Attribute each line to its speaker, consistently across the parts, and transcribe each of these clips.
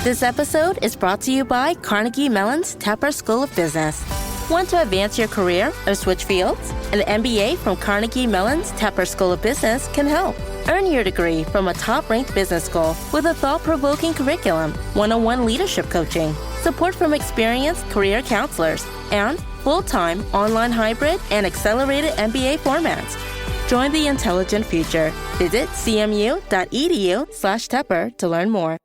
Speaker 1: This episode is brought to you by Carnegie Mellon's Tepper School of Business. Want to advance your career or switch fields? An MBA from Carnegie Mellon's Tepper School of Business can help. Earn your degree from a top-ranked business school with a thought-provoking curriculum, one-on-one leadership coaching, support from experienced career counselors, and full-time, online hybrid, and accelerated MBA formats. Join the intelligent future. Visit cmu.edu/Tepper to learn more.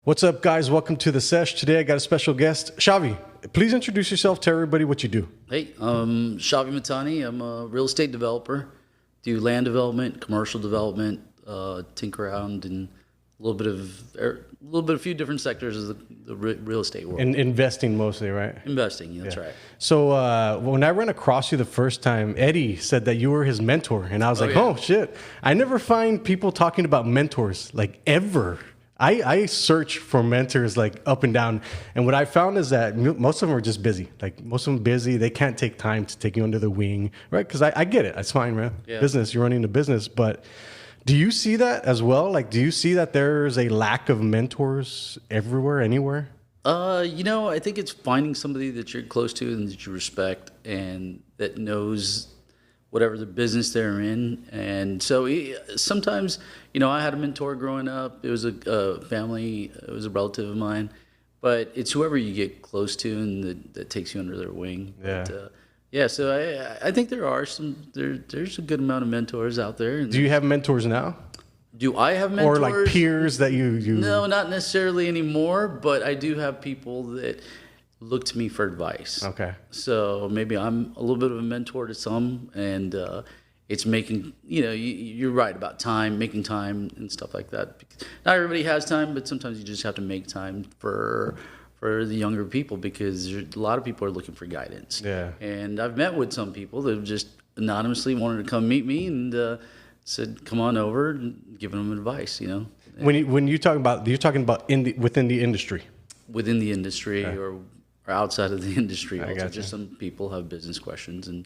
Speaker 2: What's up, guys? Welcome to the Sesh. Today I got a special guest. Shavi, please introduce yourself. Tell everybody what you do.
Speaker 3: Hey, Shavi Mahtani. I'm a real estate developer. Do land development, commercial development, tinker around in a few different sectors of the real estate world.
Speaker 2: And investing mostly, right?
Speaker 3: Investing, that's right.
Speaker 2: So when I ran across you the first time, Eddie said that you were his mentor. And I was oh, shit. I never find people talking about mentors, like, ever. I search for mentors like up and down. And what I found is that most of them are just busy. Like most of them busy. They can't take time to take you under the wing, right? Because I get it. It's fine, man. Yeah. Business, you're running a business. But do you see that as well? Like, do you see that there's a lack of mentors everywhere, anywhere?
Speaker 3: I think it's finding somebody that you're close to and that you respect and that knows whatever the business they're in. And so sometimes, I had a mentor growing up. It was a family, it was a relative of mine, but it's whoever you get close to and that takes you under their wing.
Speaker 2: Yeah.
Speaker 3: But, so I think there are there's a good amount of mentors out there.
Speaker 2: Do you have mentors now?
Speaker 3: Do I have mentors?
Speaker 2: Or like peers that you...
Speaker 3: No, not necessarily anymore, but I do have people that look to me for advice. Okay. So maybe I'm a little bit of a mentor to some, and it's making, you're right about time, making time and stuff like that. Not everybody has time, but sometimes you just have to make time for the younger people because a lot of people are looking for guidance. Yeah. And I've met with some people that have just anonymously wanted to come meet me and said, come on over, and giving them advice,
Speaker 2: When you talking about, you're talking about within the industry? Within the industry,
Speaker 3: okay. or outside of the industry. Also, just some people have business questions and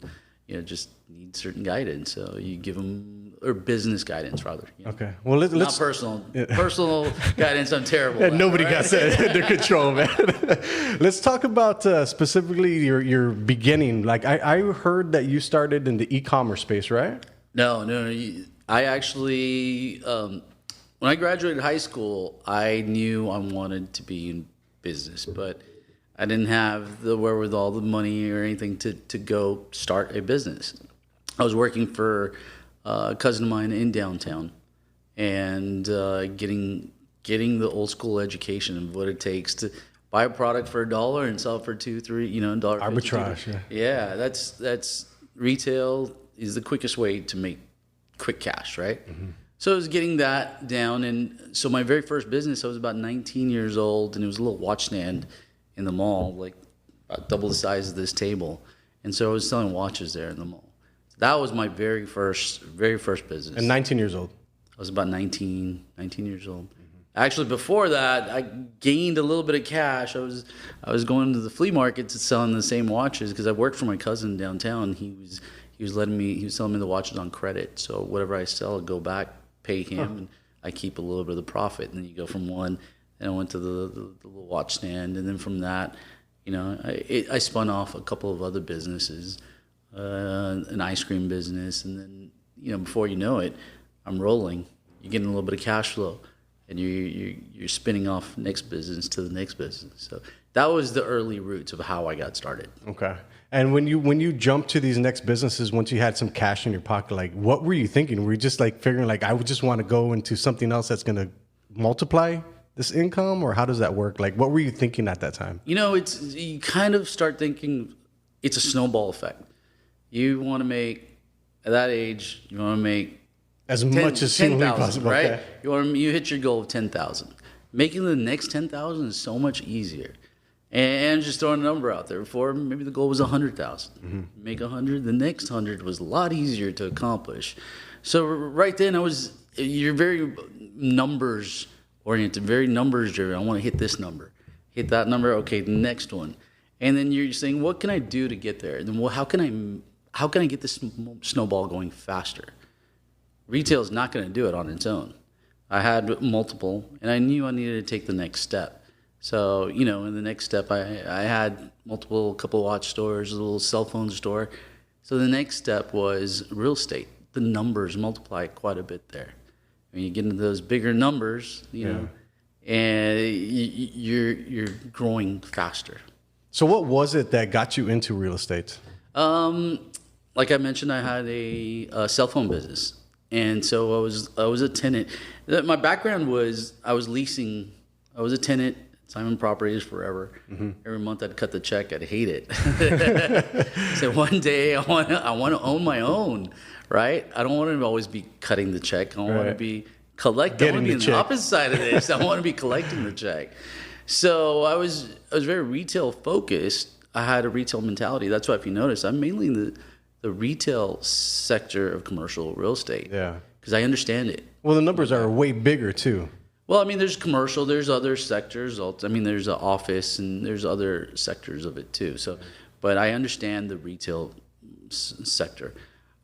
Speaker 3: just need certain guidance. So you give them, or business guidance rather.
Speaker 2: Okay. Well, let's
Speaker 3: not personal. Personal guidance, I'm terrible.
Speaker 2: At, nobody got that under control, man. Let's talk about specifically your beginning. Like I heard that you started in the e-commerce space, right?
Speaker 3: No. I actually, when I graduated high school, I knew I wanted to be in business, but I didn't have the wherewithal, the money or anything to go start a business. I was working for a cousin of mine in downtown and getting the old school education of what it takes to buy a product for $1 and sell it for $2, $3, $1.
Speaker 2: Arbitrage,
Speaker 3: yeah. That's retail is the quickest way to make quick cash, right? Mm-hmm. So I was getting that down, and so my very first business, I was about 19 years old, and it was a little watch stand in the mall, like about double the size of this table. And so I was selling watches there in the mall. That was my very first business.
Speaker 2: And 19 years old?
Speaker 3: I was about 19 years old. Mm-hmm. Actually, before that, I gained a little bit of cash. I was going to the flea markets and selling the same watches because I worked for my cousin downtown. He was selling me the watches on credit. So whatever I sell, I'd go back, pay him, and I keep a little bit of the profit. And then you go from one. And I went to the little watch stand, and then from that, I spun off a couple of other businesses, an ice cream business, and then before you know it, I'm rolling. You're getting a little bit of cash flow, and you're spinning off next business to the next business. So that was the early roots of how I got started.
Speaker 2: Okay. And when you jumped to these next businesses, once you had some cash in your pocket, like what were you thinking? Were you just like figuring like I would just want to go into something else that's going to multiply this income, or how does that work? Like, what were you thinking at that time?
Speaker 3: You kind of start thinking it's a snowball effect. You want to make, at that age,
Speaker 2: as much as humanly possible,
Speaker 3: right?
Speaker 2: Okay.
Speaker 3: You hit your goal of 10,000. Making the next 10,000 is so much easier. And just throwing a number out there. Before, maybe the goal was 100,000. Mm-hmm. Make 100, the next 100 was a lot easier to accomplish. So right then, you're very numbers oriented, very numbers driven. I want to hit this number, hit that number. Okay, the next one, and then you're saying, what can I do to get there? And then, how can I get this snowball going faster? Retail is not going to do it on its own. I had multiple, and I knew I needed to take the next step. So, you know, in the next step, I had couple watch stores, a little cell phone store. So the next step was real estate. The numbers multiply quite a bit there. When you get into those bigger numbers, you know, and you're growing faster.
Speaker 2: So what was it that got you into real estate?
Speaker 3: Like I mentioned, I had a cell phone business, and so I was a tenant. My background was I was leasing. I was a tenant. Simon Properties forever. Every month I'd cut the check. I'd hate it. So one day I want to own my own, right? I don't want to always be cutting the check. I don't want to be collecting. I want to be on the opposite side of this. I want to be collecting the check. So I was very retail focused. I had a retail mentality. That's why if you notice, I'm mainly in the retail sector of commercial real estate.
Speaker 2: Yeah.
Speaker 3: Because I understand it.
Speaker 2: Well, the numbers are way bigger too.
Speaker 3: Well, I mean, there's commercial, there's other sectors. I mean, there's an office and there's other sectors of it too. So, but I understand the retail sector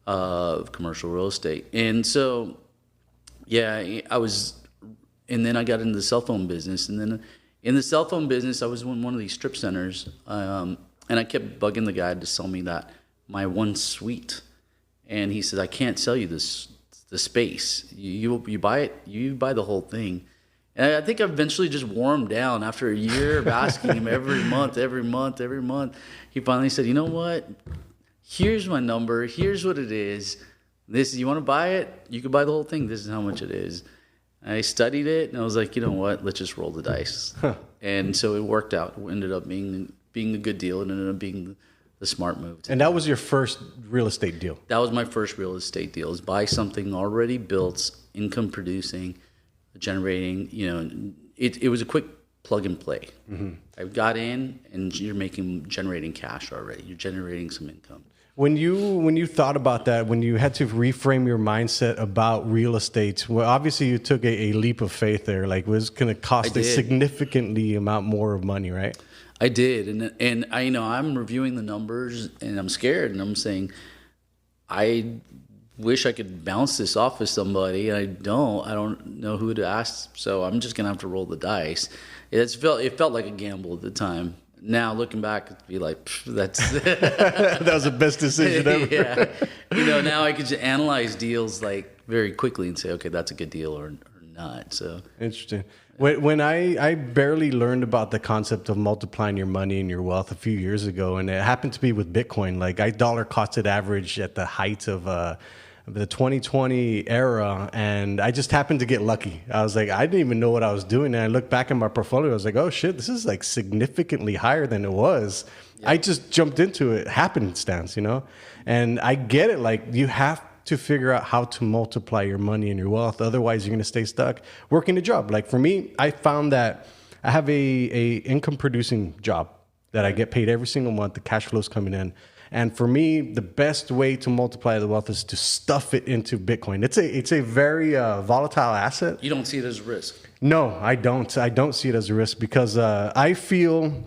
Speaker 3: of commercial real estate. And so, yeah, and then I got into the cell phone business. And then in the cell phone business, I was in one of these strip centers. And I kept bugging the guy to sell me my one suite. And he said, I can't sell you the space. You buy it, you buy the whole thing. And I think I eventually just wore him down after a year of asking him every month. He finally said, you know what? Here's my number. Here's what it is. You want to buy it? You can buy the whole thing. This is how much it is. I studied it, and I was like, you know what? Let's just roll the dice. And so it worked out. It ended up being a good deal. It ended up being the smart move.
Speaker 2: And that was your first real estate deal?
Speaker 3: That was my first real estate deal, is buy something already built, income producing, generating, you know, it was a quick plug and play. I got in and you're generating cash already. You're generating some income.
Speaker 2: When you thought about that, when you had to reframe your mindset about real estate, well, obviously you took a leap of faith there. Like, it was going to cost a significantly amount more of money, right?
Speaker 3: I did, and I, you know, I'm reviewing the numbers, and I'm scared, and I'm saying, I wish I could bounce this off of somebody, and I don't know who to ask, so I'm just gonna have to roll the dice. It felt like a gamble at the time. Now looking back, it'd be like, that's
Speaker 2: that was the best decision ever.
Speaker 3: Yeah, you know, now I could just analyze deals like very quickly and say, okay, that's a good deal or not. So
Speaker 2: interesting. When I barely learned about the concept of multiplying your money and your wealth a few years ago, and it happened to be with Bitcoin. Like, I dollar costed average at the height of the 2020 era, and I just happened to get lucky. I was like, I didn't even know what I was doing, and I looked back at my portfolio. I was like, oh shit, this is like significantly higher than it was. Yeah. I just jumped into it, happenstance, you know. And I get it. Like, you have to figure out how to multiply your money and your wealth. Otherwise, you're going to stay stuck working a job. Like, for me, I found that I have a income producing job that I get paid every single month. The cash flow's coming in. And for me, the best way to multiply the wealth is to stuff it into Bitcoin. It's a very volatile asset.
Speaker 3: You don't see it as a risk?
Speaker 2: No, I don't. I don't see it as a risk because I feel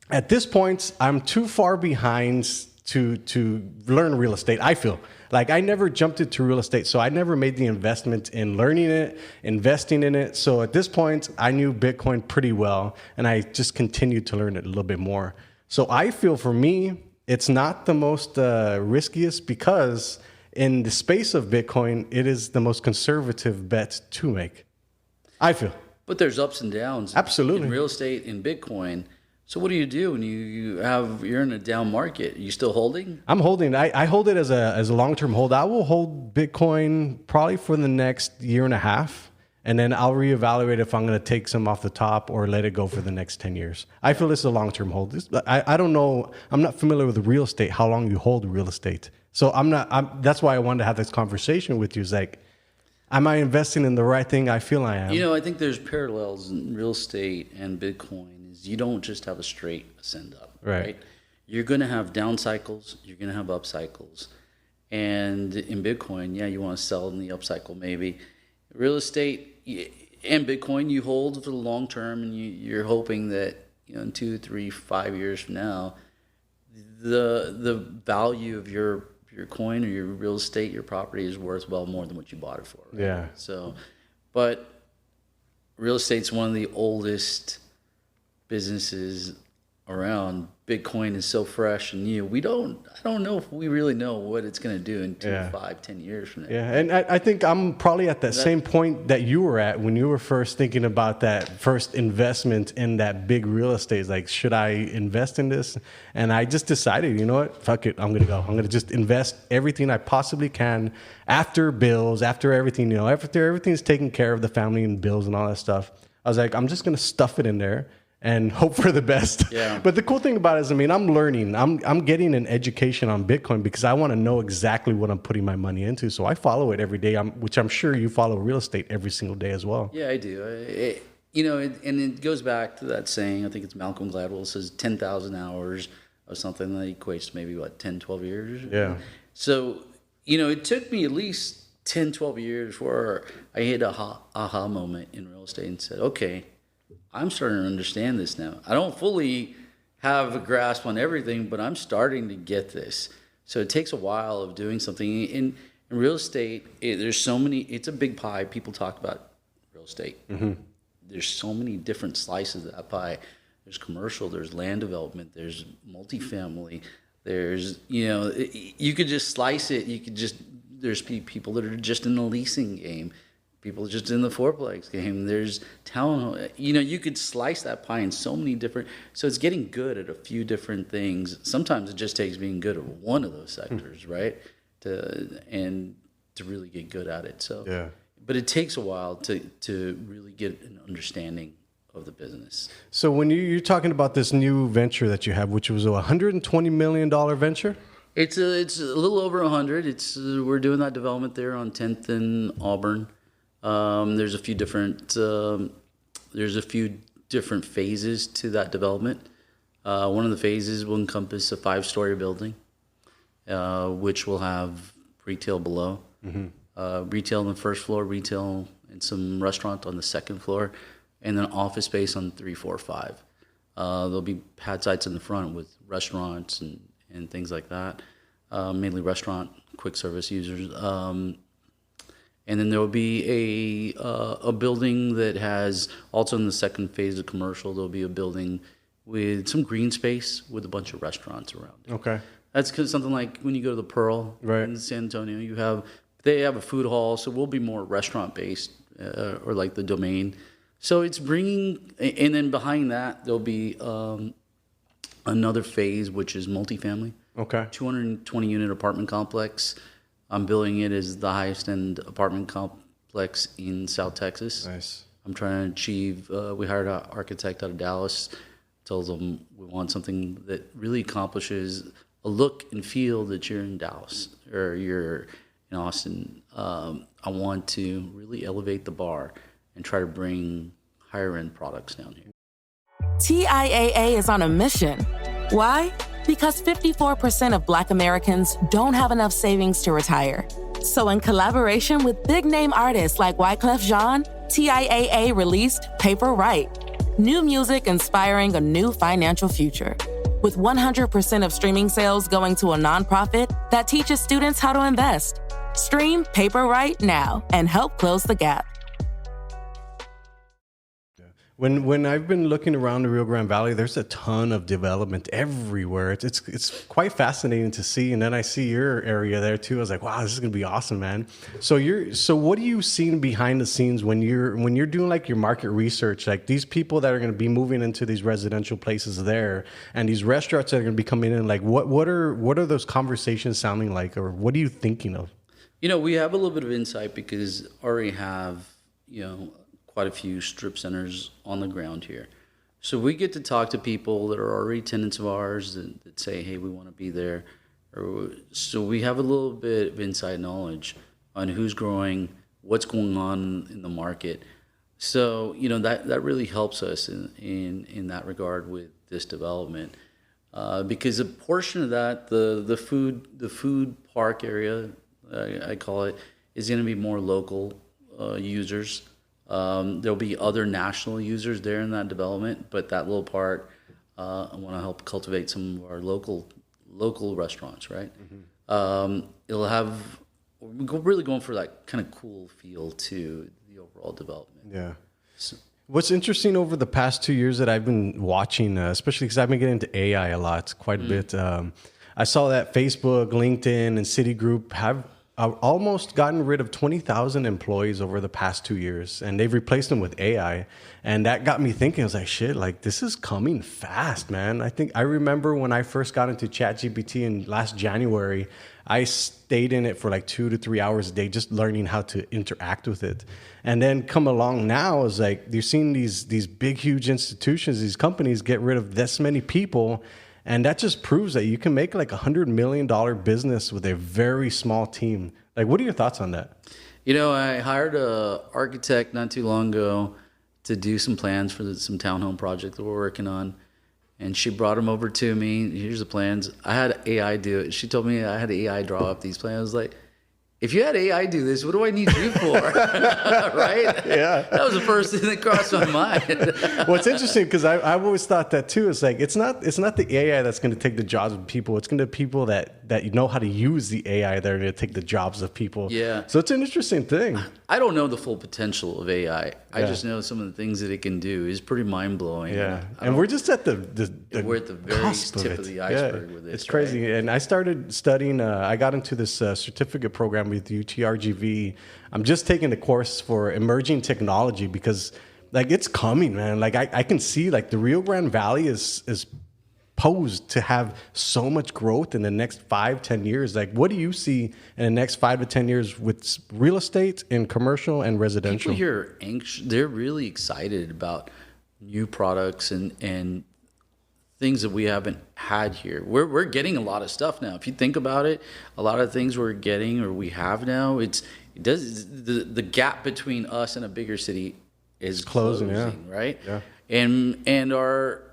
Speaker 2: at this point I'm too far behind to learn real estate. I feel like I never jumped into real estate, so I never made the investment in learning it, investing in it. So at this point, I knew Bitcoin pretty well, and I just continued to learn it a little bit more. So I feel for me, it's not the most riskiest because in the space of Bitcoin, it is the most conservative bet to make. I feel.
Speaker 3: But there's ups and downs.
Speaker 2: Absolutely.
Speaker 3: In real estate, in Bitcoin. So what do you do when you're in a down market? Are you still holding?
Speaker 2: I'm holding. I hold it as a long-term hold. I will hold Bitcoin probably for the next year and a half, and then I'll reevaluate if I'm going to take some off the top or let it go for the next 10 years. I feel this is a long-term hold. I don't know. I'm not familiar with real estate, how long you hold real estate. So that's why I wanted to have this conversation with you. Is like, am I investing in the right thing? I feel I am.
Speaker 3: You know, I think there's parallels in real estate and Bitcoin. You don't just have a straight ascend up, right? You're going to have down cycles. You're going to have up cycles. And in Bitcoin, yeah, you want to sell in the up cycle maybe. Real estate and Bitcoin, you hold for the long term, and you're hoping that, you know, in 2, 3, 5 years from now, the value of your coin or your real estate, your property is worth well more than what you bought it for. Right?
Speaker 2: Yeah.
Speaker 3: So, but real estate's one of the oldest businesses around, Bitcoin is so fresh and new. I don't know if we really know what it's going to do in 2, 5, 10 years from now.
Speaker 2: Yeah, and I think I'm probably at that same point that you were at when you were first thinking about that first investment in that big real estate. Like, should I invest in this? And I just decided, you know what? Fuck it. I'm going to go. I'm going to just invest everything I possibly can after bills, after everything, after everything's taken care of, the family and bills and all that stuff. I was like, I'm just going to stuff it in there and hope for the best.
Speaker 3: Yeah.
Speaker 2: But the cool thing about it is, I'm learning. I'm getting an education on Bitcoin because I want to know exactly what I'm putting my money into. So I follow it every day, which I'm sure you follow real estate every single day as well.
Speaker 3: Yeah, I do. And it goes back to that saying, I think it's Malcolm Gladwell, says 10,000 hours of something that equates to maybe, 10, 12 years?
Speaker 2: Yeah.
Speaker 3: So, it took me at least 10, 12 years before I hit a aha moment in real estate and said, okay, I'm starting to understand this now. I don't fully have a grasp on everything, but I'm starting to get this. So it takes a while of doing something. In real estate, there's so many, it's a big pie. People talk about real estate. Mm-hmm. There's so many different slices of that pie. There's commercial, there's land development, there's multifamily, there's, you could just slice it. There's people that are just in the leasing game. People just in the fourplex game. There's town. You could slice that pie in so many different. So it's getting good at a few different things. Sometimes it just takes being good at one of those sectors, right? To really get good at it. So, yeah. But it takes a while to really get an understanding of the business.
Speaker 2: So when you're talking about this new venture that you have, which was a $120 million venture.
Speaker 3: It's a little over 100. We're doing that development there on 10th and Auburn. There's a few different phases to that development. One of the phases will encompass a 5-story building, which will have retail below, retail on the first floor, retail and some restaurant on the second floor, and then office space on 3, 4, 5. There'll be pad sites in the front with restaurants and things like that, mainly restaurant, quick service users. And then there will be a building that has, also in the second phase of commercial, there'll be a building with some green space with a bunch of restaurants around it.
Speaker 2: Okay.
Speaker 3: That's because something like when you go to the Pearl in San Antonio, they have a food hall, so we'll be more restaurant-based, or like the Domain. So it's bringing, and then behind that, there'll be another phase, which is multifamily.
Speaker 2: Okay. 220-unit
Speaker 3: apartment complex. I'm building it as the highest end apartment complex in South Texas.
Speaker 2: Nice.
Speaker 3: I'm trying to achieve, we hired an architect out of Dallas, told them we want something that really accomplishes a look and feel that you're in Dallas or you're in Austin. I want to really elevate the bar and try to bring higher end products down here.
Speaker 4: TIAA is on a mission. Why? Because 54% of Black Americans don't have enough savings to retire. So in collaboration with big-name artists like Wyclef Jean, TIAA released Paper Right, new music inspiring a new financial future. With 100% of streaming sales going to a nonprofit that teaches students how to invest. Stream Paper Right now and help close the gap.
Speaker 2: When I've been looking around the Rio Grande Valley, there's a ton of development everywhere. It's quite fascinating to see. And then I see your area there too. I was like, wow, this is gonna be awesome, man. So what are you seeing behind the scenes when you're doing like your market research? Like these people that are gonna be moving into these residential places there, and these restaurants that are gonna be coming in. Like what are those conversations sounding like, or what are you thinking of?
Speaker 3: We have a little bit of insight because already have quite a few strip centers on the ground here. So we get to talk to people that are already tenants of ours that say, hey, we want to be there. So we have a little bit of inside knowledge on who's growing, what's going on in the market. So, that really helps us in that regard with this development. Because a portion of that, the food park area, I call it, is going to be more local users. There'll be other national users there in that development, but that little part, I want to help cultivate some of our local restaurants, right? Mm-hmm. We're really going for that kind of cool feel to the overall development.
Speaker 2: Yeah. So, What's interesting over the past 2 years that I've been watching, especially because I've been getting into AI a lot, quite a bit. I saw that Facebook, LinkedIn, and Citigroup have almost gotten rid of 20,000 employees over the past 2 years, and they've replaced them with AI. And that got me thinking. I was like, shit, like this is coming fast, man. I remember when I first got into ChatGPT in last January, I stayed in it for like 2 to 3 hours a day, just learning how to interact with it. And then come along now is like, you're seeing these big, huge institutions, these companies get rid of this many people. And that just proves that you can make like $100 million business with a very small team. Like, what are your thoughts on that?
Speaker 3: You know, I hired an architect not too long ago to do some plans for some townhome project that we're working on. And she brought them over to me. Here's the plans. I had AI do it. She told me I had AI draw up these plans. I was like, if you had AI do this, what do I need you for? Right?
Speaker 2: Yeah.
Speaker 3: That was the first thing that crossed my mind.
Speaker 2: Well, it's interesting because I've always thought that too. It's like it's not the AI that's going to take the jobs of people. It's going to be people that know how to use the AI that are going to take the jobs of people.
Speaker 3: Yeah.
Speaker 2: So it's an interesting thing.
Speaker 3: I don't know the full potential of AI. I just know some of the things that it can do is pretty mind blowing.
Speaker 2: Yeah. And we're just at the
Speaker 3: we're at the very tip of the iceberg with this.
Speaker 2: It's crazy. Right? And I started studying. I got into this certificate program with UTRGV. I'm just taking the course for emerging technology because, like, it's coming, man. Like, I can see, like, the Rio Grande Valley is posed to have so much growth in the next 5-10 years. Like, what do you see in the next 5 to 10 years with real estate and commercial and residential?
Speaker 3: People here are anxious. They're really excited about new products and things that we haven't had here. We're getting a lot of stuff now. If you think about it, a lot of things we're getting or we have now, the gap between us and a bigger city is closing, right? Yeah. And our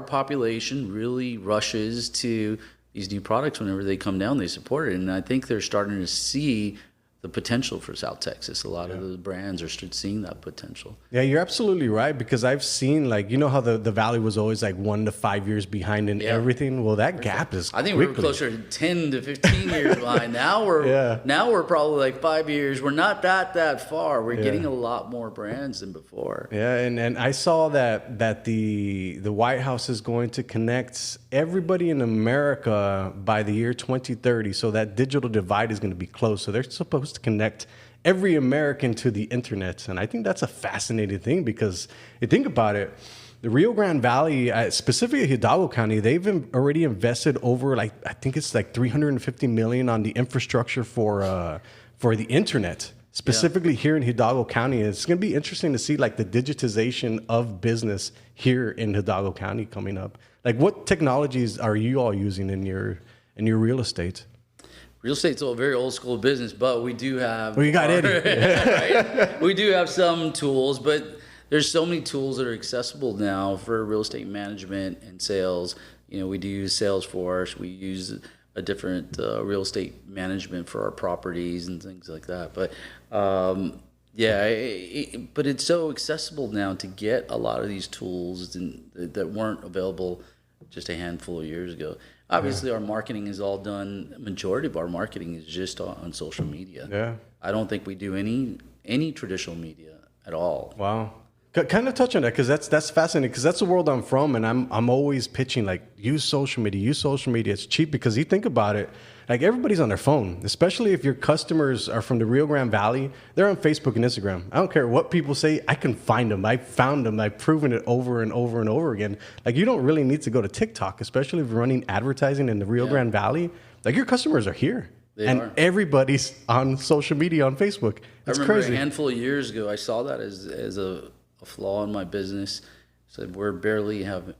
Speaker 3: population really rushes to these new products whenever they come down. They support it, and I think they're starting to see the potential for South Texas. A lot of the brands are seeing that potential. Yeah,
Speaker 2: you're absolutely right, because I've seen, like, you know how the Valley was always like 1 to 5 years behind in everything? Well, that gap is
Speaker 3: I think we were closer to 10 to 15 years behind. Now we're probably like 5 years. We're not that far. We're getting a lot more brands than before.
Speaker 2: Yeah, and I saw that the White House is going to connect everybody in America by the year 2030, so that digital divide is going to be closed. So they're supposed to connect every American to the internet. And I think that's a fascinating thing, because you think about it, the Rio Grande Valley, specifically Hidalgo County, they've already invested over, like, I think it's like $350 million on the infrastructure for the internet, specifically here in Hidalgo County. And it's going to be interesting to see, like, the digitization of business here in Hidalgo County coming up. Like, what technologies are you all using in your real estate?
Speaker 3: Real estate's a very old school business, but we do have...
Speaker 2: Well, you got Eddie.
Speaker 3: Right? We do have some tools, but there's so many tools that are accessible now for real estate management and sales. You know, we do use Salesforce. We use a different real estate management for our properties and things like that. But but it's so accessible now to get a lot of these tools that weren't available just a handful of years ago. Obviously, our marketing is all done. Majority of our marketing is just on social media. Yeah, I don't think we do any traditional media at all.
Speaker 2: Wow, kind of touch on that, because that's fascinating, because that's the world I'm from, and I'm always pitching, like, use social media. It's cheap, because you think about it, like, everybody's on their phone, especially if your customers are from the Rio Grande Valley. They're on Facebook and Instagram. I don't care what people say. I can find them. I found them. I've proven it over and over and over again. Like, you don't really need to go to TikTok, especially if you're running advertising in the Rio Grande Valley. Like, your customers are here. They are. Everybody's on social media on Facebook. It's crazy.
Speaker 3: I remember a handful of years ago, I saw that as a flaw in my business. Said we barely have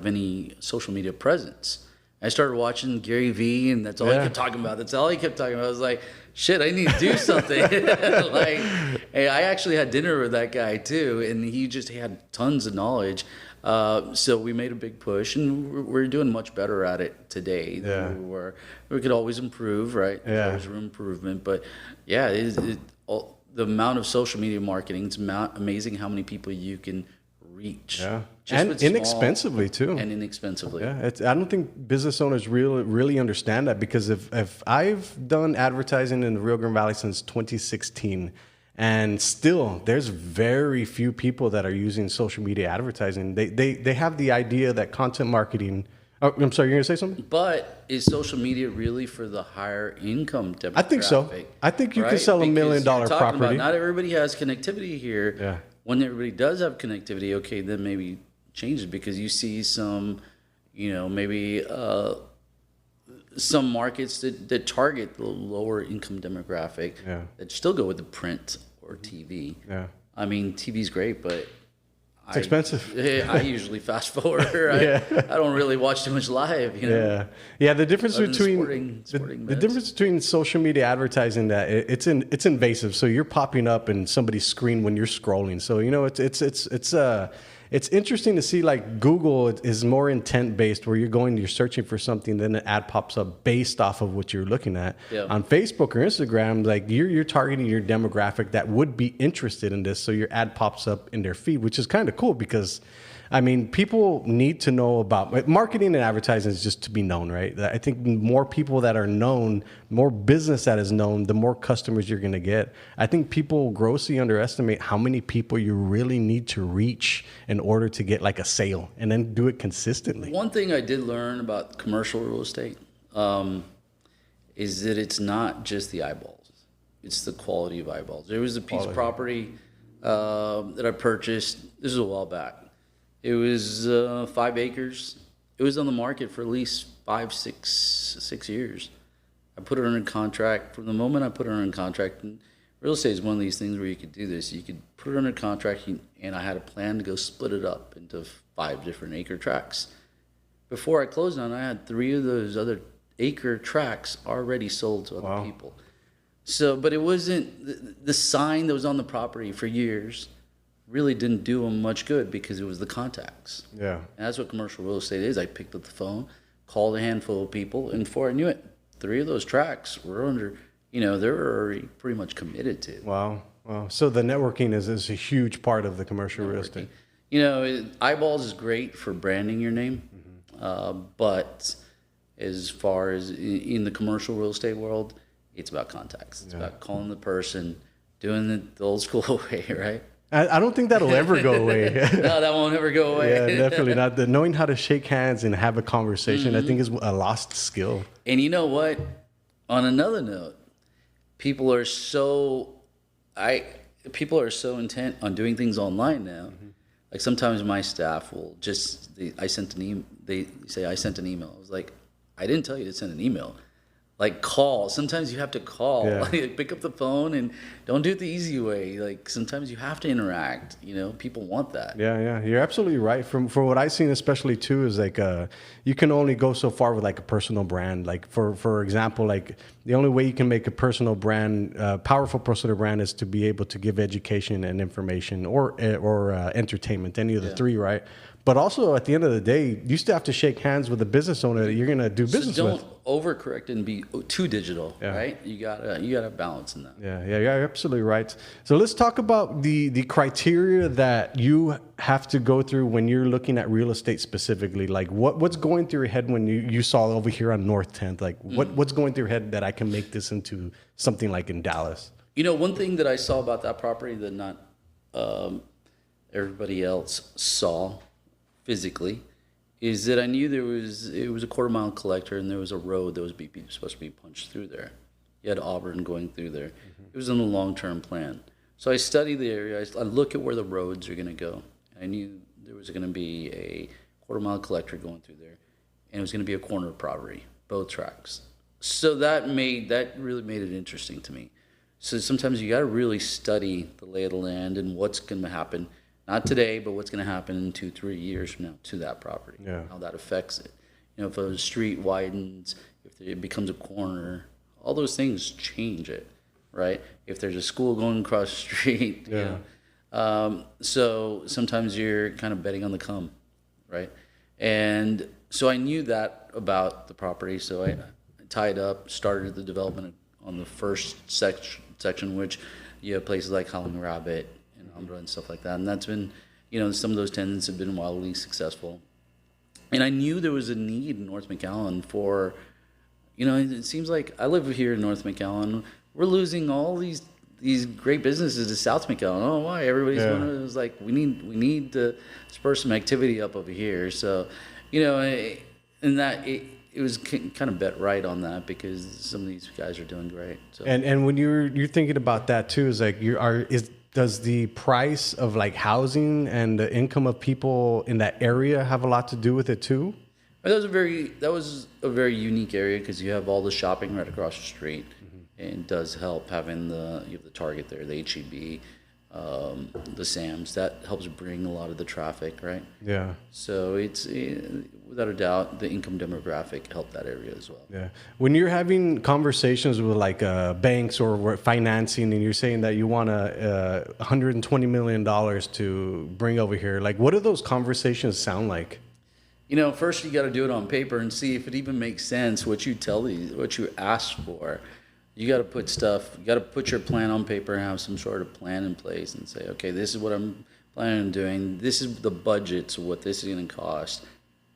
Speaker 3: any social media presence. I started watching Gary Vee, and that's all he kept talking about. I was like, shit, I need to do something. Like, hey, I actually had dinner with that guy too, and he had tons of knowledge. So we made a big push, and we're doing much better at it today than we were. We could always improve, right? There's always room for improvement. But yeah, the amount of social media marketing, it's amazing how many people you can reach.
Speaker 2: Yeah. And inexpensively too.
Speaker 3: And inexpensively.
Speaker 2: Yeah, I don't think business owners really understand that, because if I've done advertising in the Rio Grande Valley since 2016, And still, there's very few people that are using social media advertising. They have the idea that content marketing. Oh, I'm sorry, you're gonna say something?
Speaker 3: But is social media really for the higher income demographic?
Speaker 2: I think so. I think you can sell $1 million property.
Speaker 3: Not everybody has connectivity here.
Speaker 2: Yeah.
Speaker 3: When everybody does have connectivity, okay, then maybe change it, because you see some, maybe some markets that target the lower income demographic that still go with the print or TV.
Speaker 2: Yeah.
Speaker 3: I mean, TV's great, but
Speaker 2: it's expensive.
Speaker 3: I usually fast forward. I don't really watch too much live.
Speaker 2: Yeah. The difference between the difference between social media advertising, that it's invasive. So you're popping up in somebody's screen when you're scrolling. So it's interesting to see, like, Google is more intent based, where you're searching for something, then an ad pops up based off of what you're looking at. Yeah. On Facebook or Instagram, like, you're targeting your demographic that would be interested in this, so your ad pops up in their feed, which is kind of cool, because I mean, people need to know about marketing and advertising is just to be known, right? I think more people that are known, more business that is known, the more customers you're going to get. I think people grossly underestimate how many people you really need to reach in order to get like a sale, and then do it consistently.
Speaker 3: One thing I did learn about commercial real estate is that it's not just the eyeballs. It's the quality of eyeballs. There was a piece of property that I purchased. This is a while back. It was 5 acres. It was on the market for at least 6 years. I put it under contract. From the moment I put it under contract, and real estate is one of these things where you could do this. You could put it under contract, and I had a plan to go split it up into 5 different acre tracts. Before I closed on it, I had 3 of those other acre tracts already sold to other people. So, but it wasn't the sign that was on the property for years. Really didn't do them much good, because it was the contacts. Yeah. And that's what commercial real estate is. I picked up the phone, called a handful of people, and before I knew it, 3 of those tracks were under, they were already pretty much committed to.
Speaker 2: Wow. So the networking is a huge part of the commercial real estate.
Speaker 3: Eyeballs is great for branding your name, but as far as in the commercial real estate world, it's about contacts. It's about calling the person, doing it the old school way, right?
Speaker 2: I don't think that'll ever go away.
Speaker 3: No, that won't ever go away.
Speaker 2: Yeah, definitely not. Knowing how to shake hands and have a conversation, I think, is a lost skill.
Speaker 3: And you know what? On another note, people are so intent on doing things online now. Like, sometimes my staff will they say I sent an email. I was like, I didn't tell you to send an email. Like, call. Sometimes you have to call. Yeah. Like, pick up the phone, and don't do it the easy way. Like, sometimes you have to interact. People want that.
Speaker 2: Yeah. You're absolutely right. From what I've seen, especially too, is like you can only go so far with like a personal brand. Like, for example, like, the only way you can make a personal brand, powerful personal brand, is to be able to give education and information, or entertainment. Any of the 3, right? But also, at the end of the day, you still have to shake hands with the business owner that you're going to do business with.
Speaker 3: Don't overcorrect and be too digital, right? You gotta balance in that.
Speaker 2: Yeah, you're absolutely right. So let's talk about the criteria that you have to go through when you're looking at real estate specifically. Like, what's going through your head when you saw over here on North 10th? Like, what's going through your head that I can make this into something like in Dallas?
Speaker 3: One thing that I saw about that property that not everybody else saw physically is that I knew it was a quarter-mile collector, and there was a road that was supposed to be punched through there. You had Auburn going through there. It was in the long-term plan. So I studied the area. I look at where the roads are going to go. I knew there was going to be a quarter-mile collector going through there, and it was going to be a corner property, both tracks. So that really made it interesting to me. So sometimes you got to really study the lay of the land and what's going to happen. Not today, but what's going to happen in 2-3 years from now to that property, how that affects it. If a street widens, if it becomes a corner, all those things change it, right? If there's a school going across the street, so sometimes you're kind of betting on the come, right? And so I knew that about the property, so I tied up, started the development on the first section, which you have places like Howling Rabbit, and stuff like that, and that's been, some of those tenants have been wildly successful. And I knew there was a need in North McAllen for, it seems like I live here in North McAllen. We're losing all these these great businesses to South Macau. I don't know why everybody's going to. It was like we need to spur some activity up over here. So, and that it was kind of bet right on that because some of these guys are doing great. So.
Speaker 2: And when you're thinking about that too, is like does the price of like housing and the income of people in that area have a lot to do with it too?
Speaker 3: That was a very unique area because you have all the shopping right across the street, and it does help having you have the Target there, the HEB, the Sam's. That helps bring a lot of the traffic, right?
Speaker 2: Yeah.
Speaker 3: So it's without a doubt the income demographic helped that area as well.
Speaker 2: Yeah. When you're having conversations with like banks or financing, and you're saying that you want $120 million to bring over here, like what do those conversations sound like?
Speaker 3: First you got to do it on paper and see if it even makes sense. What you ask for, you got to put your plan on paper and have some sort of plan in place and say, okay, this is what I'm planning on doing. This is the budget, so what this is going to cost.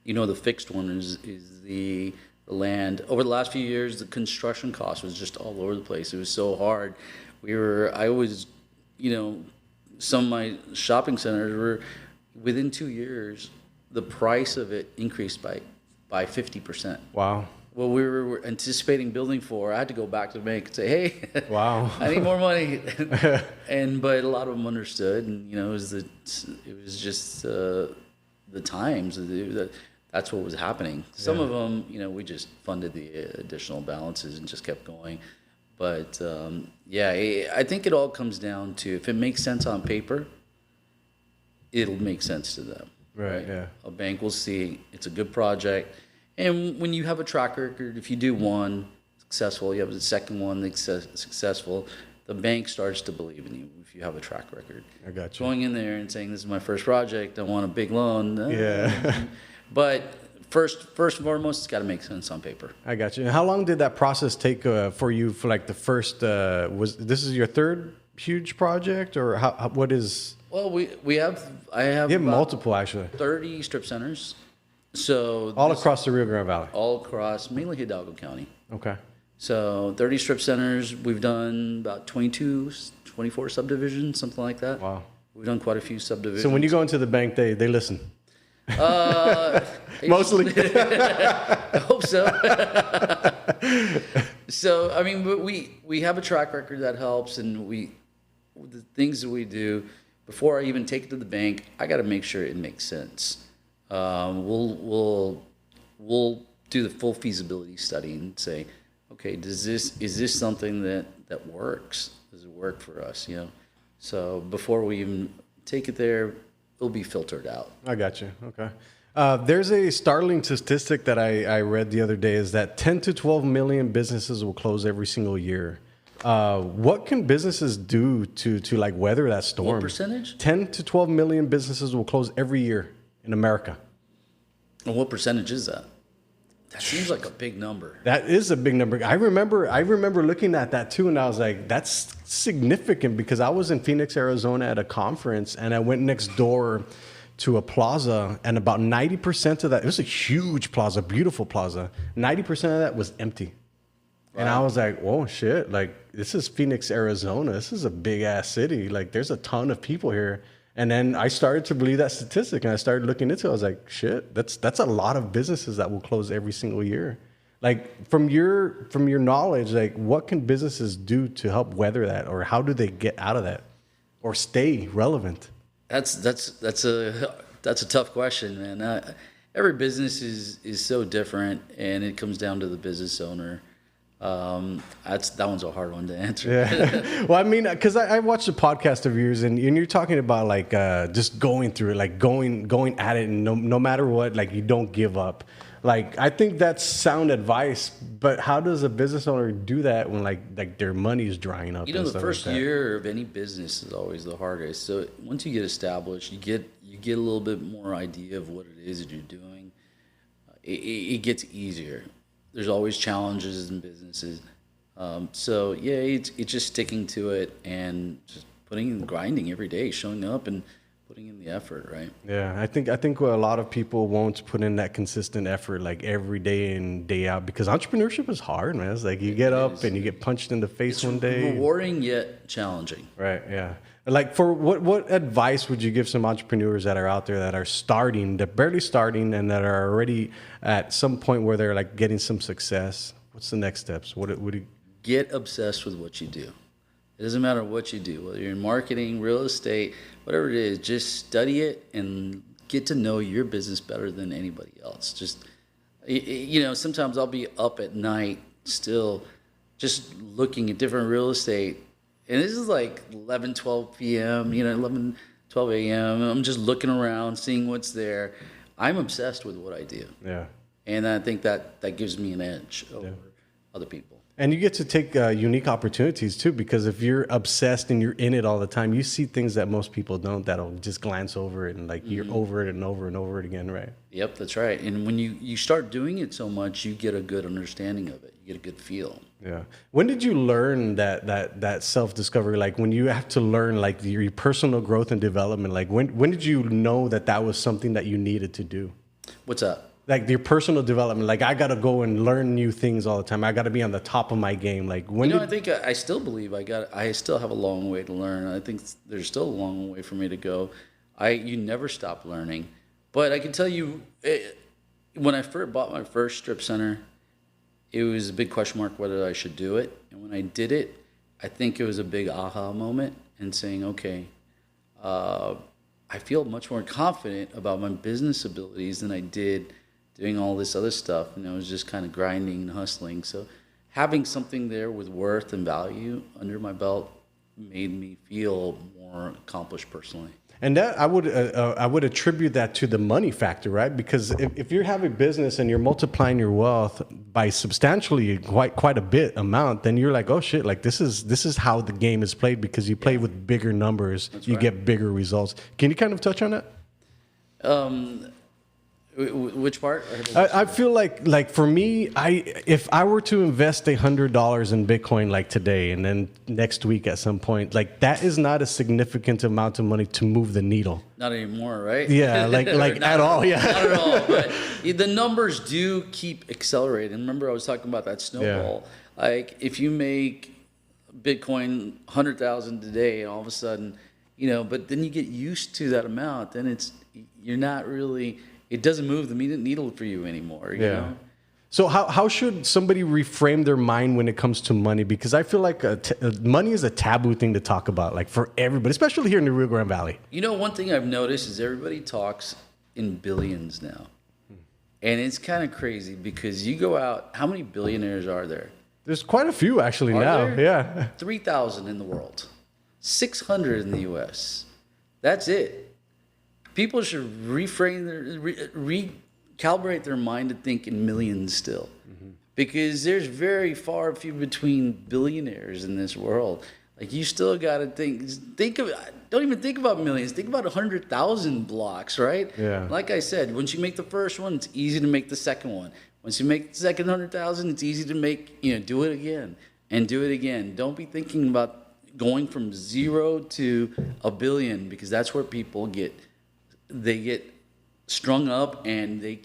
Speaker 3: The fixed one is the land. Over the last few years, the construction cost was just all over the place. It was so hard. Some of my shopping centers were within 2 years. The price of it increased by 50%.
Speaker 2: Wow.
Speaker 3: Well, we were anticipating building for. I had to go back to the bank and say, "Hey,
Speaker 2: wow,
Speaker 3: I need more money." But a lot of them understood, and it was just the times. That's what was happening. Some of them, we just funded the additional balances and just kept going. But I think it all comes down to if it makes sense on paper, it'll make sense to them.
Speaker 2: Right. Yeah.
Speaker 3: A bank will see it's a good project, and when you have a track record, if you do one successful, you have the second one that's successful, the bank starts to believe in you if you have a track record.
Speaker 2: I got you.
Speaker 3: Going in there and saying this is my first project, I want a big loan.
Speaker 2: Yeah.
Speaker 3: But first and foremost, it's got to make sense on paper.
Speaker 2: I got you. And how long did that process take for you? For like the first, this is your third huge project, or what is?
Speaker 3: Well, I have
Speaker 2: multiple actually.
Speaker 3: 30 strip centers. So
Speaker 2: all across the Rio Grande Valley.
Speaker 3: All across, mainly Hidalgo County.
Speaker 2: Okay.
Speaker 3: So 30 strip centers. We've done about 24 subdivisions, something like that.
Speaker 2: Wow.
Speaker 3: We've done quite a few subdivisions.
Speaker 2: So when you go into the bank, they listen.
Speaker 3: Mostly. I hope so. So I mean, we have a track record that helps, and the things that we do. Before I even take it to the bank, I got to make sure it makes sense. We'll do the full feasibility study and say, okay, is this something that works? Does it work for us? So before we even take it there, it'll be filtered out.
Speaker 2: I got you. Okay. There's a startling statistic that I read the other day is that 10 to 12 million businesses will close every single year. What can businesses do to like weather that storm?
Speaker 3: What percentage?
Speaker 2: 10 to 12 million businesses will close every year in America.
Speaker 3: And what percentage is that? That seems like a big number.
Speaker 2: That is a big number. I remember looking at that too, and I was like, that's significant because I was in Phoenix, Arizona at a conference, and I went next door to a plaza, and about 90% of that, it was a huge plaza, beautiful plaza. 90% of that was empty. Wow. And I was like, whoa, shit, like this is Phoenix, Arizona. This is a big ass city. Like there's a ton of people here. And then I started to believe that statistic, and I started looking into it. I was like, shit, that's a lot of businesses that will close every single year. Like from your knowledge, like what can businesses do to help weather that, or how do they get out of that, or stay relevant? That's
Speaker 3: a tough question, man. Every business is so different, and it comes down to the business owner. That one's a hard one to answer.
Speaker 2: Yeah. Well, I mean, because I watched a podcast of yours, and you're talking about like just going through it, like going at it, and no matter what, like you don't give up. Like I think that's sound advice, but how does a business owner do that when like their money is drying up?
Speaker 3: The first year of any business is always the hardest. So once you get established, you get a little bit more idea of what it is that you're doing. It gets easier. There's always challenges in businesses. So yeah, it's just sticking to it and just grinding every day, showing up and putting in the effort, right?
Speaker 2: Yeah, I think a lot of people won't put in that consistent effort like every day in, day out, because entrepreneurship is hard, man. It's like you get up and you get punched in the face one day.
Speaker 3: Rewarding yet challenging.
Speaker 2: Right, yeah. Like, for what advice would you give some entrepreneurs that are out there that are starting, they're barely starting, and that are already at some point where they're like getting some success? What's the next steps? What do you...
Speaker 3: Get obsessed with what you do. It doesn't matter what you do, whether you're in marketing, real estate, whatever it is, just study it and get to know your business better than anybody else. Just, you know, sometimes I'll be up at night still just looking at different real estate. And this is like 11, 12 p.m., you know, 11, 12 a.m. I'm just looking around, seeing what's there. I'm obsessed with what I do.
Speaker 2: Yeah.
Speaker 3: And I think that gives me an edge over other people.
Speaker 2: And you get to take unique opportunities too, because if you're obsessed and you're in it all the time, you see things that most people don't, that'll just glance over it, and like you're over it and over and over it again, right?
Speaker 3: Yep, that's right. And when you start doing it so much, you get a good understanding of it. You get a good feel.
Speaker 2: Yeah. When did you learn that self-discovery? Like when you have to learn like your personal growth and development, like when did you know that was something that you needed to do?
Speaker 3: What's up?
Speaker 2: Like your personal development, like I got to go and learn new things all the time. I got to be on the top of my game. Like when
Speaker 3: I think I still believe I still have a long way to learn. I think there's still a long way for me to go. You never stop learning. But I can tell you, when I first bought my first strip center, it was a big question mark whether I should do it. And when I did it, I think it was a big aha moment and saying, okay, I feel much more confident about my business abilities than I did doing all this other stuff, and I was just kind of grinding and hustling. So having something there with worth and value under my belt made me feel more accomplished personally.
Speaker 2: And that I would attribute that to the money factor, right? Because if you have a business and you're multiplying your wealth by substantially quite a bit amount, then you're like, oh shit, like this is how the game is played, because you play with bigger numbers, you get bigger results. Can you kind of touch on that?
Speaker 3: Which part?
Speaker 2: I feel like for me, if I were to invest $100 in Bitcoin like today, and then next week at some point, like that is not a significant amount of money to move the needle.
Speaker 3: Not anymore, right?
Speaker 2: Yeah, like at all. Yeah,
Speaker 3: not at all. But the numbers do keep accelerating. Remember, I was talking about that snowball. Yeah. Like if you make Bitcoin 100,000 today, and all of a sudden, but then you get used to that amount, then you're not really. It doesn't move the needle for you anymore. You know?
Speaker 2: So how should somebody reframe their mind when it comes to money? Because I feel like money is a taboo thing to talk about, like for everybody, especially here in the Rio Grande Valley.
Speaker 3: One thing I've noticed is everybody talks in billions now. And it's kind of crazy because you go out, how many billionaires are there?
Speaker 2: There's quite a few actually now.
Speaker 3: There?
Speaker 2: Yeah.
Speaker 3: 3,000 in the world, 600 in the U.S. That's it. People should recalibrate their mind to think in millions still, because there's very far few between billionaires in this world. Like you still got to don't even think about millions. Think about 100,000 blocks, right?
Speaker 2: Yeah.
Speaker 3: Like I said, once you make the first one, it's easy to make the second one. Once you make the second 100,000, it's easy to make, do it again and do it again. Don't be thinking about going from 0 to a billion, because that's where people get strung up and they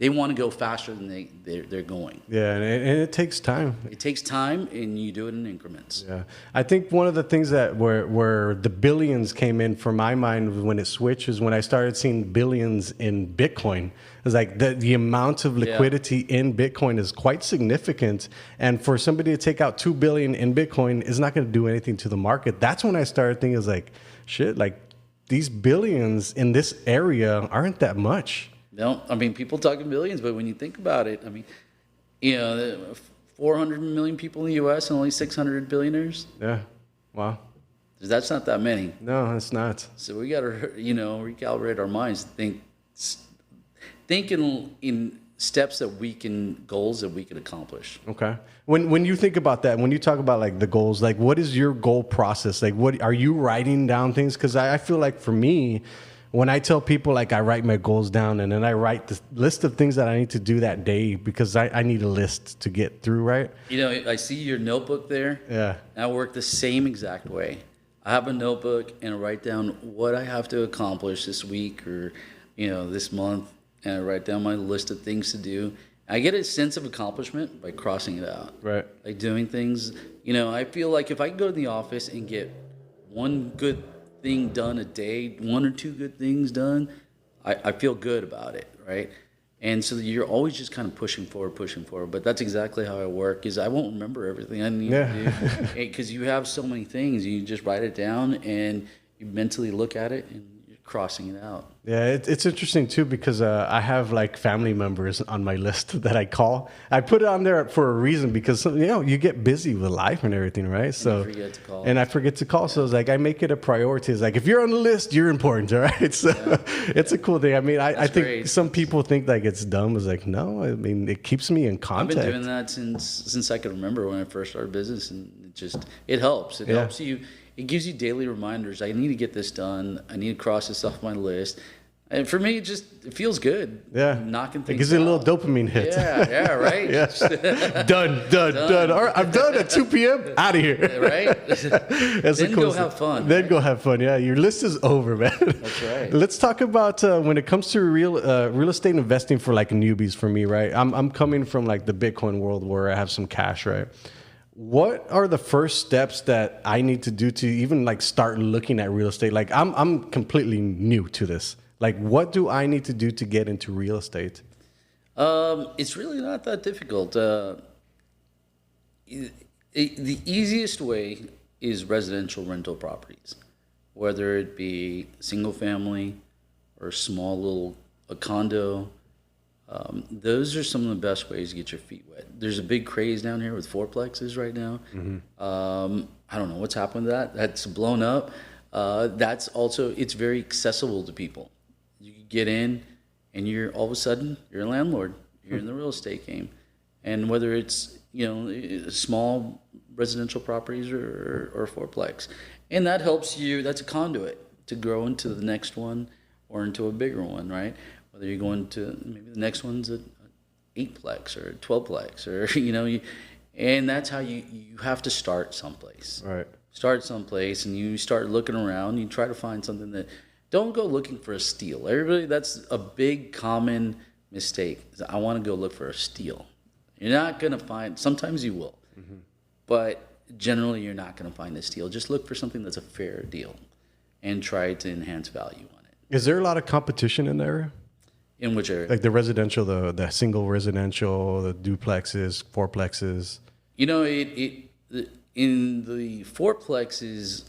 Speaker 3: want to go faster than they're going.
Speaker 2: Yeah, and it takes time.
Speaker 3: It takes time, and you do it in increments.
Speaker 2: Yeah, I think one of the things that where the billions came in for my mind when it switched is when I started seeing billions in Bitcoin. It's like the amount of liquidity in Bitcoin is quite significant, and for somebody to take out $2 billion in Bitcoin is not going to do anything to the market. That's when I started thinking, is like, shit, like these billions in this area aren't that much.
Speaker 3: No, I mean, people talking billions, but when you think about it, I mean, 400 million people in the U.S. and only 600 billionaires.
Speaker 2: Yeah, wow.
Speaker 3: That's not that many.
Speaker 2: No, it's not.
Speaker 3: So we got to, recalibrate our minds, think in steps goals that we can accomplish.
Speaker 2: Okay. When you think about that, when you talk about like the goals, like what is your goal process? Like what are you writing down things? Because I feel like for me, when I tell people like I write my goals down and then I write the list of things that I need to do that day, because I need a list to get through, right?
Speaker 3: I see your notebook there.
Speaker 2: Yeah.
Speaker 3: I work the same exact way. I have a notebook and I write down what I have to accomplish this week or, this month, and I write down my list of things to do. I get a sense of accomplishment by crossing it out.
Speaker 2: Right.
Speaker 3: Like doing things. I feel like if I go to the office and get one good thing done a day, 1 or 2 good things done, I feel good about it, right? And so you're always just kind of pushing forward. But that's exactly how I work, is I won't remember everything I need to do. Because you have so many things. You just write it down and you mentally look at it and you're crossing it out.
Speaker 2: Yeah, it's interesting too, because I have like family members on my list that I call. I put it on there for a reason, because you get busy with life and everything, right? So
Speaker 3: you forget to call.
Speaker 2: And I forget to call. So it's like I make it a priority. It's like if you're on the list, you're important, all right? So it's a cool thing. I mean, I think
Speaker 3: great.
Speaker 2: some people think like it's dumb. It's like, no, I mean, it keeps me in contact.
Speaker 3: I've been doing that since I can remember, when I first started business, and it helps. It helps you. It gives you daily reminders. I need to get this done. I need to cross this off my list. And for me, it feels good.
Speaker 2: Yeah.
Speaker 3: Knocking things out.
Speaker 2: It gives you a little dopamine hit.
Speaker 3: Yeah, right.
Speaker 2: Done. All right, I'm done at 2 p.m. Out of here.
Speaker 3: Right? Then go have fun.
Speaker 2: Then go have fun. Yeah, your list is over, man.
Speaker 3: That's right.
Speaker 2: Let's talk about when it comes to real estate investing for like newbies. For me, right? I'm coming from like the Bitcoin world where I have some cash, right? What are the first steps that I need to do to even like start looking at real estate? Like I'm completely new to this. Like, what do I need to do to get into real estate?
Speaker 3: It's really not that difficult. The easiest way is residential rental properties, whether it be single family or small a condo. Those are some of the best ways to get your feet wet. There's a big craze down here with fourplexes right now. Mm-hmm. I don't know what's happened to that. That's blown up. It's very accessible to people. You get in and all of a sudden you're a landlord. You're in the real estate game. And whether it's, small residential properties or fourplex. And that helps you, that's a conduit to grow into the next one or into a bigger one, right? Whether you're going to, maybe the next one's an 8plex or a 12plex or, and that's how you have to start someplace.
Speaker 2: Right.
Speaker 3: Start someplace and you start looking around. You try to find something don't go looking for a steal. Everybody, that's a big common mistake. I want to go look for a steal. You're not going to find, sometimes you will, but generally you're not going to find a steal. Just look for something that's a fair deal and try to enhance value on it.
Speaker 2: Is there a lot of competition in the area?
Speaker 3: In which area?
Speaker 2: Like the residential, the single residential, the duplexes, fourplexes.
Speaker 3: In the fourplexes,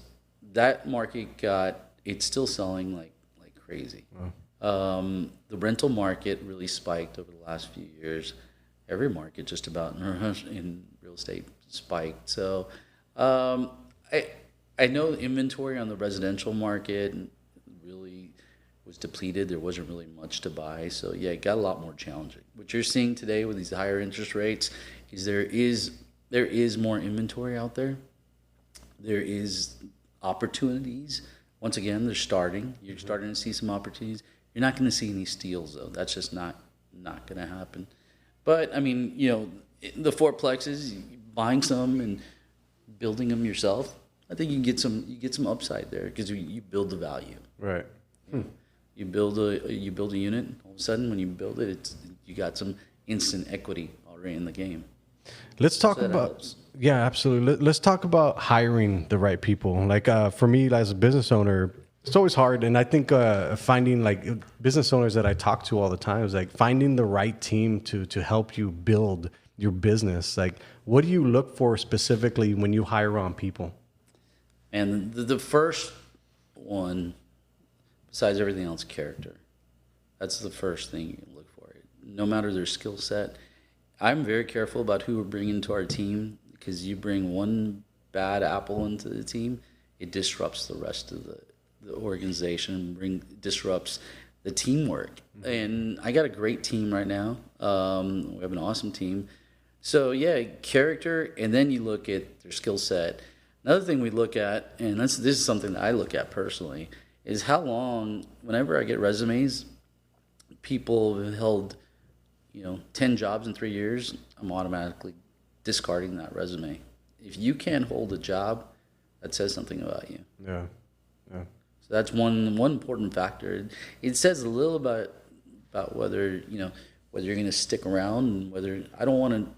Speaker 3: that market it's still selling like crazy. Wow. The rental market really spiked over the last few years. Every market just about in real estate spiked. So I know the inventory on the residential market really was depleted. There wasn't really much to buy. So yeah, it got a lot more challenging. What you're seeing today with these higher interest rates is there is more inventory out there. There is opportunities. Once again, they're starting. You're starting to see some opportunities. You're not going to see any steals though. That's just not going to happen. But I mean, the fourplexes, buying some and building them yourself, I think you get some upside there because you build the value.
Speaker 2: Right.
Speaker 3: You build a unit. All of a sudden, when you build it, you got some instant equity already in the game.
Speaker 2: Let's talk yeah, absolutely. Let's talk about hiring the right people. Like for me, as a business owner, it's always hard, and I think finding like business owners that I talk to all the time is like finding the right team to help you build your business. Like, what do you look for specifically when you hire on people?
Speaker 3: And the first one, besides everything else, character. That's the first thing you look for. No matter their skill set. I'm very careful about who we're bringing to our team because you bring one bad apple into the team, it disrupts the rest of the organization, disrupts the teamwork. Mm-hmm. And I got a great team right now. We have an awesome team. So yeah, character, and then you look at their skill set. Another thing we look at, and this is something that I look at personally, is how long, whenever I get resumes, people have held 10 jobs in 3 years, I'm automatically discarding that resume. If you can't hold a job, that says something about you.
Speaker 2: Yeah. Yeah.
Speaker 3: So that's one important factor. It says a little about whether whether you're going to stick around, and whether I don't want to.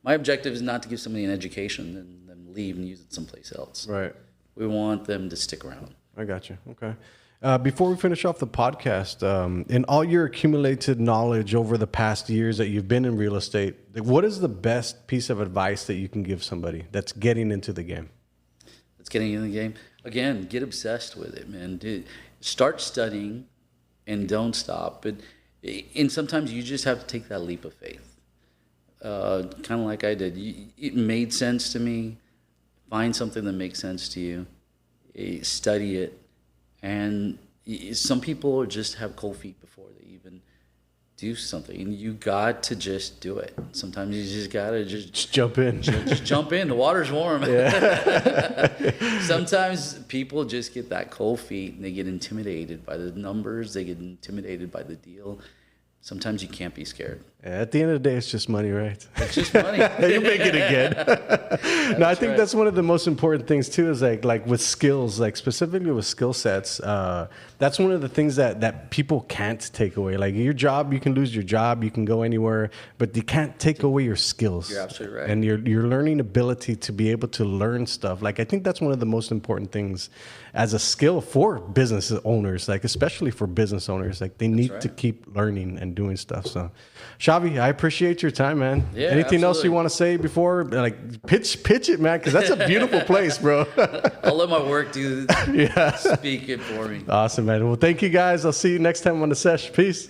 Speaker 3: My objective is not to give somebody an education and then leave and use it someplace else.
Speaker 2: Right.
Speaker 3: We want them to stick around.
Speaker 2: I got you. Okay. Before we finish off the podcast, in all your accumulated knowledge over the past years that you've been in real estate, what is the best piece of advice that you can give somebody that's getting into the game?
Speaker 3: That's getting into the game. Again, get obsessed with it, man. Start studying and don't stop. And sometimes you just have to take that leap of faith. Kind of like I did. It made sense to me. Find something that makes sense to you. Study it. And some people just have cold feet before they even do something. And you got to just do it. Sometimes you just got to just
Speaker 2: jump in.
Speaker 3: Just jump in. The water's warm. Yeah. Sometimes people just get that cold feet and they get intimidated by the numbers. They get intimidated by the deal. Sometimes you can't be scared.
Speaker 2: Yeah, at the end of the day, it's just money, right?
Speaker 3: It's just money.
Speaker 2: You make it again. No, I think that's one of the most important things too. Is like with skills, like specifically with skill sets. That's one of the things that people can't take away. Like your job, you can lose your job, you can go anywhere, but you can't take away your skills.
Speaker 3: You're absolutely right.
Speaker 2: And your learning ability to be able to learn stuff. Like I think that's one of the most important things as a skill for business owners. Like especially for business owners, like they need to keep learning and doing stuff. So, Shavi, I appreciate your time, man.
Speaker 3: Yeah,
Speaker 2: Anything else
Speaker 3: absolutely.
Speaker 2: you want to say before? Like pitch it, man, because that's a beautiful place, bro.
Speaker 3: I'll let my work speak it for me.
Speaker 2: Awesome, man. Well, thank you guys. I'll see you next time on the Sesh. Peace.